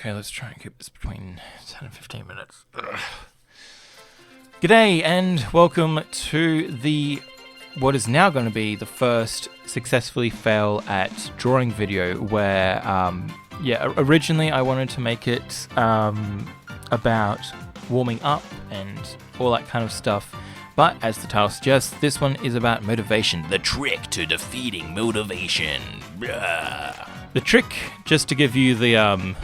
Okay, let's try and keep this between 10 and 15 minutes. Ugh. G'day and welcome to what is now going to be the first successfully fail at drawing video where, originally I wanted to make it about warming up and all that kind of stuff. But as the title suggests, this one is about motivation. The trick to defeating motivation. Blah. The trick, just to give you the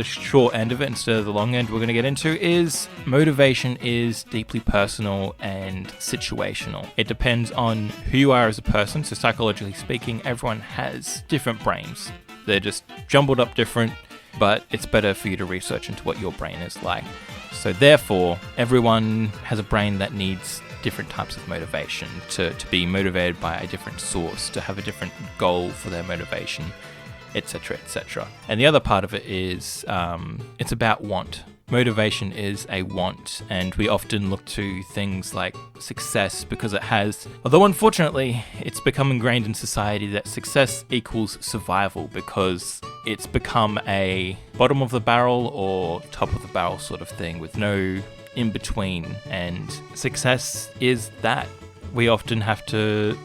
short end of it instead of the long end we're going to get into, is motivation is deeply personal and situational. It depends on who you are as a person. So psychologically speaking, everyone has different brains. They're just jumbled up different, but it's better for you to research into what your brain is like. So therefore, everyone has a brain that needs different types of motivation to be motivated by a different source, to have a different goal for their motivation, etc., etc. And the other part of it is it's about want. Motivation is a want, and we often look to things like success because it has, although unfortunately it's become ingrained in society that success equals survival because it's become a bottom of the barrel or top of the barrel sort of thing with no in between, and success is that. We often have to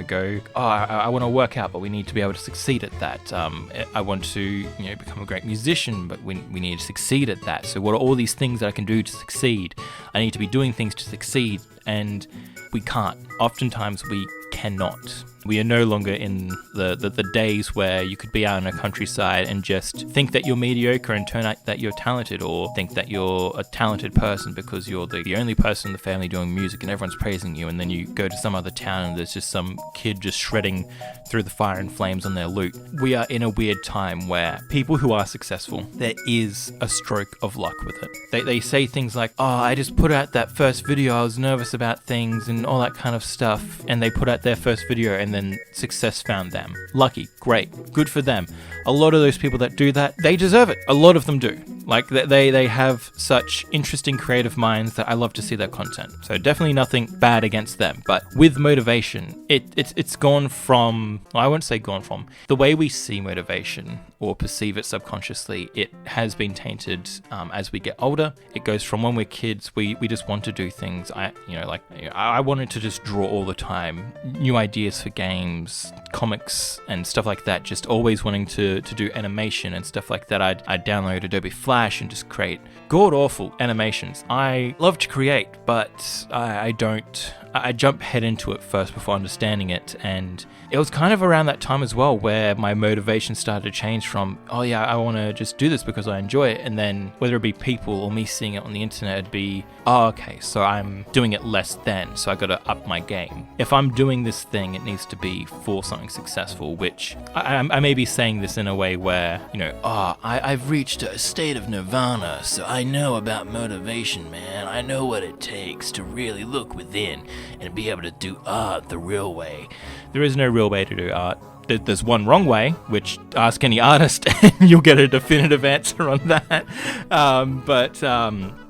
go, I want to work out, but we need to be able to succeed at that. I want to, become a great musician, but we need to succeed at that. So what are all these things that I can do to succeed? I need to be doing things to succeed, and we can't. Oftentimes we cannot. We are no longer in the days where you could be out in a countryside and just think that you're mediocre and turn out that you're talented, or think that you're a talented person because you're the only person in the family doing music and everyone's praising you, and then you go to some other town and there's just some kid just shredding through the fire and flames on their lute. We are in a weird time where people who are successful, there is a stroke of luck with it. They say things like, I just put out that first video, I was nervous about things and all that kind of stuff, and they put out their first video and then success found them. Lucky, great, good for them. A lot of those people that do that, they deserve it. A lot of them do. Like, they have such interesting creative minds that I love to see their content. So definitely nothing bad against them. But with motivation, it's gone from, well, I won't say gone from, the way we see motivation or perceive it subconsciously, it has been tainted as we get older. It goes from when we're kids, we just want to do things. I wanted to just draw all the time, new ideas for games, comics and stuff like that, just always wanting to do animation and stuff like that. I'd download Adobe Flash and just create god-awful animations. I love to create, but I don't. I jump head into it first before understanding it, and it was kind of around that time as well where my motivation started to change from, I want to just do this because I enjoy it, and then whether it be people or me seeing it on the internet, it'd be, okay, so I'm doing it less than, so I got to up my game. If I'm doing this thing, it needs to be for something successful, which I may be saying this in a way where, I've reached a state of nirvana, so I know about motivation, man. I know what it takes to really look within and be able to do art the real way. There is no real way to do art. There's one wrong way, which ask any artist and you'll get a definitive answer on that. But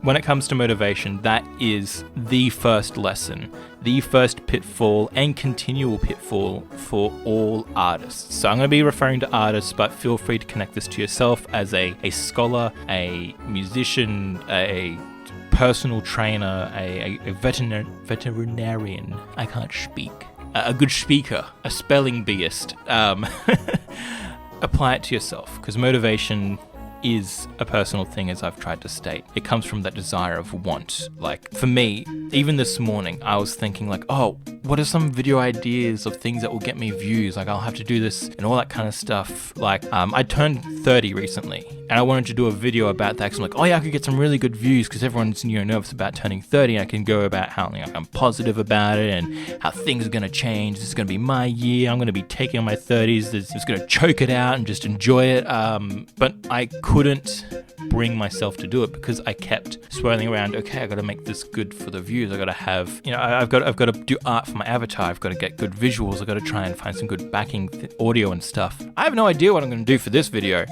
when it comes to motivation, that is the first lesson, the first pitfall and continual pitfall for all artists. So I'm going to be referring to artists, but feel free to connect this to yourself as a scholar, a musician, a personal trainer, a veterinarian. I can't speak. A good speaker, a spelling beeist. Apply it to yourself, because motivation is a personal thing, as I've tried to state. It comes from that desire of want. Like, for me, even this morning, I was thinking like, what are some video ideas of things that will get me views? Like, I'll have to do this and all that kind of stuff. Like, I turned 30 recently, and I wanted to do a video about that, because I'm like, I could get some really good views, because everyone's, nervous about turning 30. I can go about how I'm positive about it, and how things are going to change. This is going to be my year. I'm going to be taking on my 30s. Just going to choke it out and just enjoy it. But I couldn't bring myself to do it because I kept swirling around. Okay, I got to make this good for the views. I got to have, I've got to do art for my avatar. I've got to get good visuals. I've got to try and find some good backing audio and stuff. I have no idea what I'm going to do for this video.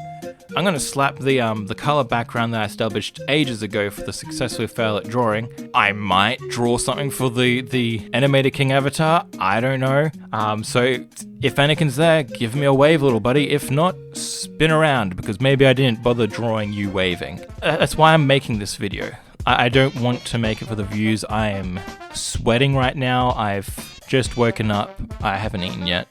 I'm gonna slap the color background that I established ages ago for the successfully fail at drawing. I might draw something for the animated King Avatar. I don't know. So if Anakin's there, give me a wave, little buddy. If not, spin around, because maybe I didn't bother drawing you waving. That's why I'm making this video. I don't want to make it for the views. I am sweating right now. I've just woken up. I haven't eaten yet.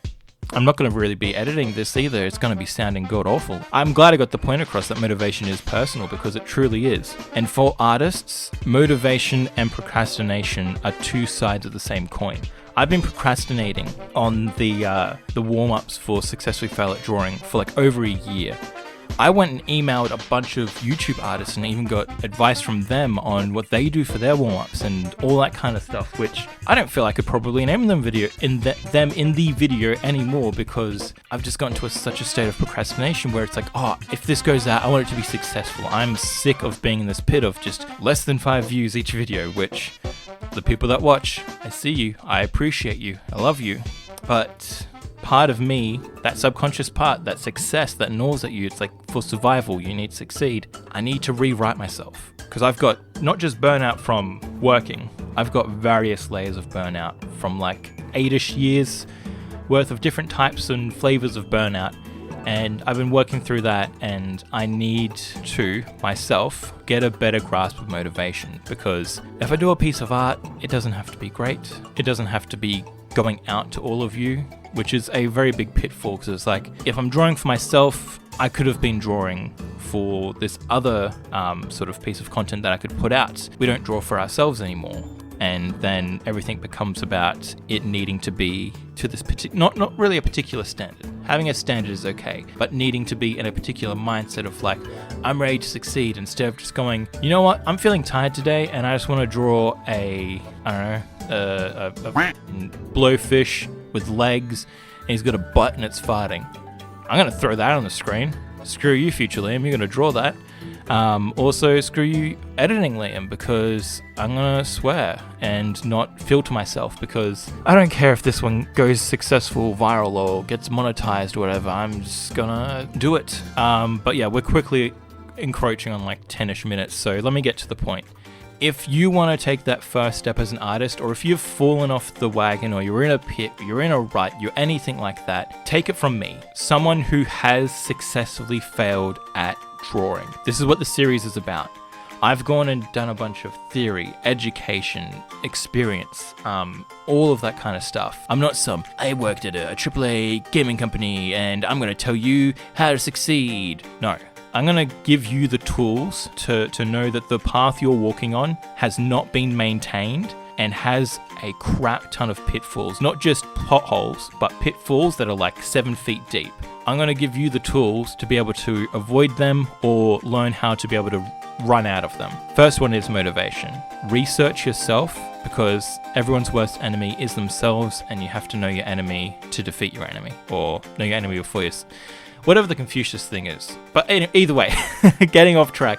I'm not going to really be editing this either. It's going to be sounding god awful. I'm glad I got the point across that motivation is personal, because it truly is. And for artists, motivation and procrastination are two sides of the same coin. I've been procrastinating on the warm-ups for Successfully Fail at Drawing for like over a year. I went and emailed a bunch of YouTube artists and even got advice from them on what they do for their warm-ups and all that kind of stuff, which I don't feel I could probably name them in the video anymore, because I've just gotten to such a state of procrastination where it's like, oh, if this goes out, I want it to be successful. I'm sick of being in this pit of just less than 5 views each video, which the people that watch, I see you, I appreciate you, I love you, but part of me, that subconscious part, that success that gnaws at you, it's like, for survival, you need to succeed. I need to rewrite myself, because I've got not just burnout from working, I've got various layers of burnout from like 8-ish years worth of different types and flavors of burnout. And I've been working through that, and I need to, myself, get a better grasp of motivation, because if I do a piece of art, it doesn't have to be great. It doesn't have to be going out to all of you, which is a very big pitfall, because it's like, if I'm drawing for myself, I could have been drawing for this other sort of piece of content that I could put out. We don't draw for ourselves anymore. And then everything becomes about it needing to be to this not really a particular standard. Having a standard is okay, but needing to be in a particular mindset of like, I'm ready to succeed, instead of just going, you know what, I'm feeling tired today and I just want to draw a blowfish with legs and he's got a butt and it's farting. I'm gonna throw that on the screen. Screw you, future Liam, you're gonna draw that. Also, screw you, editing Liam, because I'm gonna swear and not filter myself, because I don't care if this one goes successful, viral, or gets monetized or whatever. I'm just gonna do it. But yeah, we're quickly encroaching on like 10-ish minutes, so let me get to the point. If you want to take that first step as an artist, or if you've fallen off the wagon, or you're in a pit, you're in a rut, you're anything like that, take it from me, someone who has successfully failed at drawing. This is what the series is about. I've gone and done a bunch of theory, education, experience, all of that kind of stuff. I'm not I worked at a AAA gaming company and I'm going to tell you how to succeed. No. I'm going to give you the tools to know that the path you're walking on has not been maintained and has a crap ton of pitfalls. Not just potholes, but pitfalls that are like 7 feet deep. I'm going to give you the tools to be able to avoid them or learn how to be able to run out of them. First one is motivation. Research yourself, because everyone's worst enemy is themselves, and you have to know your enemy to defeat your enemy, or know your enemy before you... Whatever the Confucius thing is. But either way, getting off track,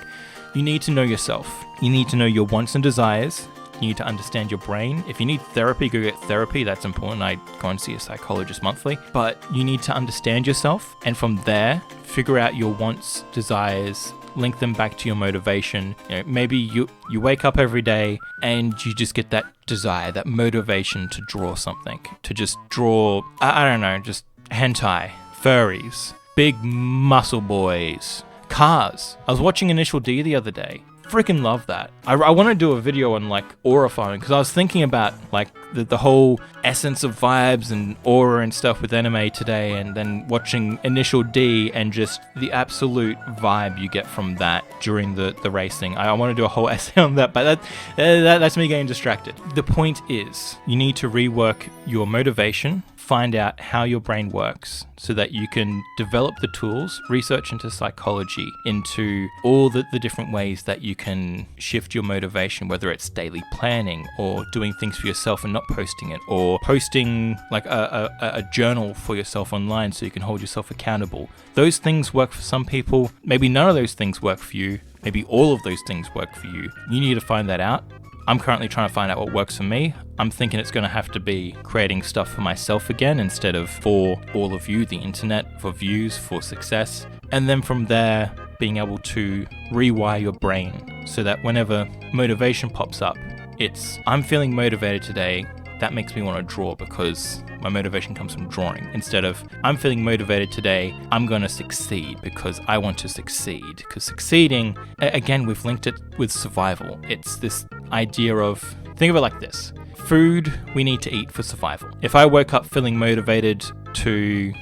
you need to know yourself. You need to know your wants and desires. You need to understand your brain. If you need therapy, go get therapy. That's important. I go and see a psychologist monthly. But you need to understand yourself. And from there, figure out your wants, desires, link them back to your motivation. You know, maybe you wake up every day and you just get that desire, that motivation to draw something. To just draw, I don't know, just hentai, furries, big muscle boys, cars. I was watching Initial D the other day. Freaking love that. I want to do a video on like aura farming, because I was thinking about like the whole essence of vibes and aura and stuff with anime today, and then watching Initial D and just the absolute vibe you get from that during the racing. I want to do a whole essay on that, but that's me getting distracted. The point is, you need to rework your motivation, find out how your brain works so that you can develop the tools, research into psychology, into all the different ways that you can shift your motivation, whether it's daily planning or doing things for yourself and not posting it, or posting like a journal for yourself online so you can hold yourself accountable. Those things work for some people. Maybe none of those things work for you. Maybe all of those things work for you. You need to find that out. I'm currently trying to find out what works for me. I'm thinking it's going to have to be creating stuff for myself again instead of for all of you, the internet, for views, for success. And then from there, being able to rewire your brain so that whenever motivation pops up, it's, I'm feeling motivated today. That makes me want to draw because my motivation comes from drawing. Instead of, I'm feeling motivated today, I'm going to succeed because I want to succeed. Because succeeding, again, we've linked it with survival. It's this idea of, think of it like this. Food we need to eat for survival. If I woke up feeling motivated to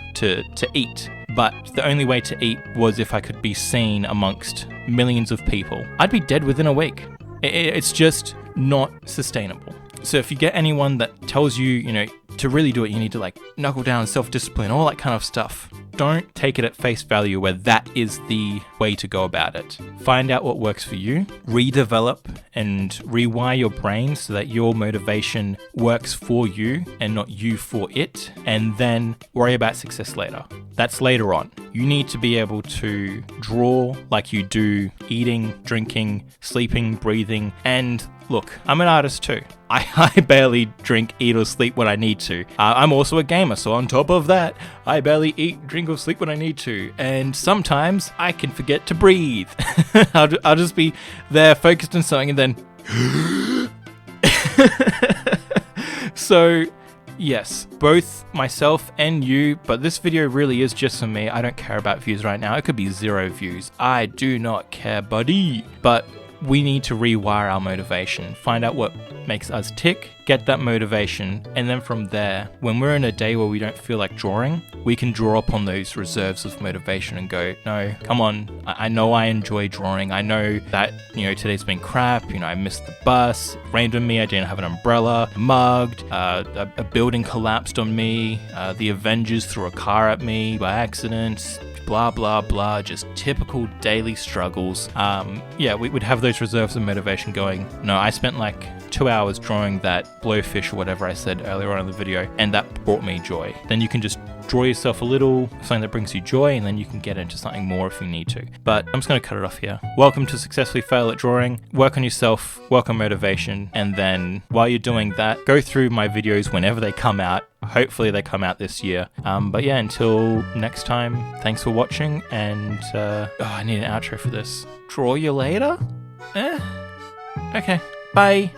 eat, but the only way to eat was if I could be seen amongst millions of people, I'd be dead within a week. It's just not sustainable. So if you get anyone that tells you, you know, to really do it, you need to like knuckle down, self-discipline, all that kind of stuff. Don't take it at face value where that is the way to go about it. Find out what works for you, redevelop and rewire your brain so that your motivation works for you and not you for it, and then worry about success later. That's later on. You need to be able to draw like you do eating, drinking, sleeping, breathing, and look, I'm an artist too. I barely drink, eat, or sleep when I need to. I'm also a gamer, so on top of that, I barely eat, drink, or sleep when I need to. And sometimes I can forget to breathe. I'll just be there focused on something and then... So, yes, both myself and you, but this video really is just for me. I don't care about views right now. It could be 0 views. I do not care, buddy. But we need to rewire our motivation, find out what makes us tick, get that motivation, and then from there, when we're in a day where we don't feel like drawing, we can draw upon those reserves of motivation and go, no, come on, I know I enjoy drawing, I know that, you know, today's been crap, you know, I missed the bus, it rained on me, I didn't have an umbrella, mugged, a building collapsed on me, the Avengers threw a car at me by accident, blah blah blah, just typical daily struggles. Yeah, we would have those reserves of motivation going, no, I spent like 2 hours drawing that blowfish or whatever I said earlier on in the video, and that brought me joy. Then you can just draw yourself a little, something that brings you joy, and then you can get into something more if you need to. But I'm just going to cut it off here. Welcome to Successfully Fail at Drawing. Work on yourself, work on motivation, and then while you're doing that, go through my videos whenever they come out. Hopefully they come out this year. But yeah, until next time, thanks for watching, and I need an outro for this. Draw you later? Okay, bye.